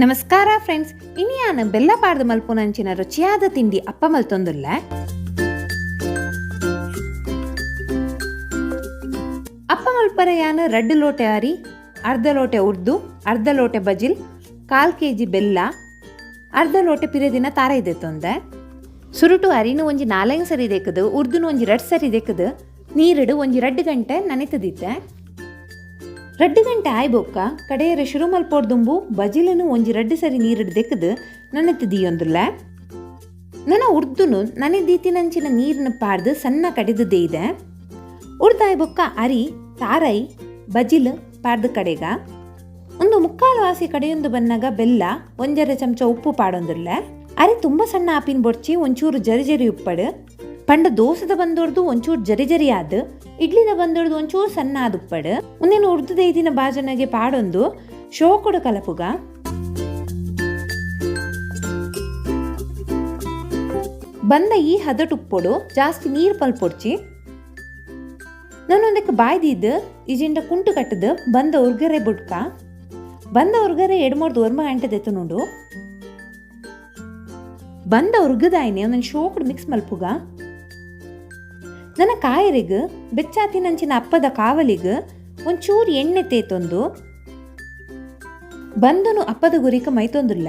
ನಮಸ್ಕಾರ ಫ್ರೆಂಡ್ಸ್, ಇನಿಯಾನ ಬೆಲ್ಲ ಪಾಡ್ದು ಮಲ್ಪುನಂಚಿನ ರುಚಿಯಾದ ತಿಂಡಿ ಅಪ್ಪ ಮಲ್ತೊಂದುಲ್ಲ. ಅಪ್ಪ ಮಲ್ಪರೆ ಯಾನು 2 ಲೋಟೆ ಅರಿ, ಅರ್ಧ ಲೋಟೆ ಉರ್ದು, ಅರ್ಧ ಲೋಟೆ ಬಜಿಲ್, 1/4 kg ಬೆಲ್ಲ, ಅರ್ಧ ಲೋಟೆ ಪಿರೆದಿನ ತಾರ ಇದೆತ್ತೊಂದೆ. ಸುರುಟು ಅರಿನು ಒಂಜಿ 4 ಸರಿ ದೇಕದು, ಉರ್ದುನು ಒಂಜಿ 2 ಸರಿ ದೇಕದು, ನೀರಿಡು ಒಂಜಿ 2 ಗಂಟೆ ನನಿತದಿತ್ತೆ. 2 ಗಂಟೆ ಆಯ್ಬೊಕ್ಕ ಕಡೆಯರೆ ಶುರು ಮಲ್ಪೊಡ್ದುಂಬು ಬಜಿಲನು ಒಂಜಿ 2 ಸರಿ ನೀರಿಡು ದೆಕ್ಕದು ನನೆತದಿಯೊಂದುಲ್ಲ. ನನ್ನ ಉರ್ದುನು ನನೆದೀತಿನಂಚಿನ ನೀರಿನ ಪಾಡ್ದು ಸಣ್ಣ ಕಡೆದು ದೇಯ್ದೆ. ಉರ್ದಾಯ್ಬೊಕ್ಕ ಅರಿ, ತಾರೈ, ಬಜಿಲ್ ಪಾಡ್ದು ಕಡೆಗ ಒಂದು 3/4 ವಾಸಿ ಕಡೆಯೊಂದು ಬನ್ನಾಗ ಬೆಲ್ಲ, 1 ಚಮಚ ಉಪ್ಪು ಪಾಡೊಂದುಲ್ಲ. ಅರಿ ತುಂಬ ಸಣ್ಣ ಆಪಿನ ಬೊಡ್ಚಿ ಒಂಚೂರು ಜರಿ ಜರಿ ಉಪ್ಪಡು. ಪಂಡ ದೋಸದ ಬಂದೊಡ್ದು ಒಂಚೂರು ಜರಿ ಜರಿ ಆದು, ಇಡ್ಲಿದ ಬಂದೊಡ್ದು ಒಂಚೂರು ಸಣ್ಣ ಆದ ಉಪ್ಪಡು. ಒಂದೇನು ಉರ್ದು ದೈದಿನ ಬಾಜನೆಗೆ ಪಾಡೊಂದು ಶೋಕೊಡು ಕಲಪುಗ. ಬಂದ ಈ ಹದಟು ಉಪ್ಪೊಡು ಜಾಸ್ತಿ ನೀರು ಪಲ್ಪೊಡ್ಚಿ ನಾನೊಂದಕ್ಕೆ ಬಾಯ್ದಿದ್ದು ಇಜಿಂಡ ಕುಂಟು ಕಟ್ಟದು ಬಂದ ಉರ್ಗರೆ ಬುಡ್ಕ. ಬಂದ ಉರ್ಗರೆ 2-3 ಗಂಟೆ ದೆತ್ತು ನೋಡು. ಬಂದ ಉರ್ಗದಾಯ್ನೆ ಒಂದೊಂದು ಶೋಕಡು ಮಿಕ್ಸ್ ಮಲ್ಪುಗ. ನನ್ನ ಕಾಯರಿಗ ಬೆಚ್ಚಾತಿನಂಚಿನ ಅಪ್ಪದ ಕಾವಲಿಗ ಒಂಚೂರು ಎಣ್ಣೆ ತೇತೊಂದು ಬಂದನು ಅಪ್ಪದ ಗುರಿಕ ಮೈತೊಂದುಲ್ಲ.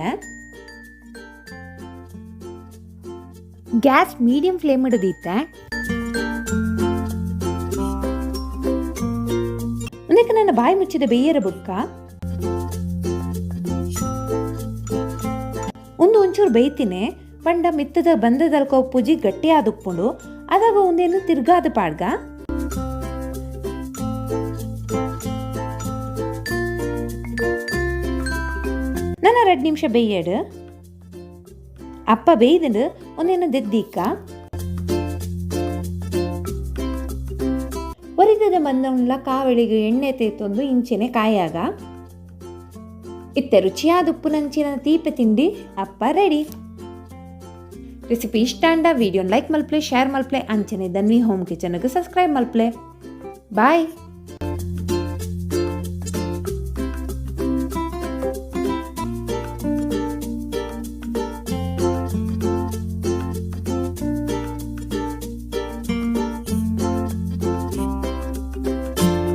ಗ್ಯಾಸ್ ಮೀಡಿಯಂ ಫ್ಲೇಮ್ ಇಡದೀತೆ. ಅದಕ್ಕೆ ನನ್ನ ಬಾಯಿ ಮುಚ್ಚಿದ ಬೇಯರ ಬುಡ್ಕ ಒಂಚೂರು ಬೇಯ್ತಿನೇ ಪಂಡ ಮಿತ್ತದ ಬಂದದಲ್ಕೋ ಪೂಜಿ ಗಟ್ಟಿ ಆದುಪ್ಪುಂಡು ಅದಾಗ ಒಂದೇನು ತಿರ್ಗಾದ ಪಾಡ್ಗ. ನನ್ನ 2 ನಿಮಿಷ ಬೇಯಡು ಅಪ್ಪ ಬೇಯ್ದು ಒಂದೇನು ದೆದ್ದೀಕ ಒರಿದದ ಬಂದವನ್ಲ ಕಾವಳಿಗೆ ಎಣ್ಣೆ ತೇತೊಂದು ಇಂಚಿನ ಕಾಯಾಗ ಇತ್ತೆ ರುಚಿಯಾದ ಉಪ್ಪುನಂಚಿನ ತೀಪೆ ತಿಂಡಿ ಅಪ್ಪ ರೆಡಿ. ರೆಸಿಪಿ ಇಷ್ಟ ಅಂಡ ವಿಡಿಯೋನ ಲೈಕ್ ಮಲ್ಪ್ಲೆ, ಶೇರ್ ಮಲ್ಪ್ಲೆ, ಅಂಚನೆ ಧನ್ವಿ ಹೋಮ್ ಕಿಚನ್ಗೆ ಸಬ್ಸ್ಕ್ರೈಬ್ ಮಲ್ಪ್ಲೆ. ಬಾಯ್.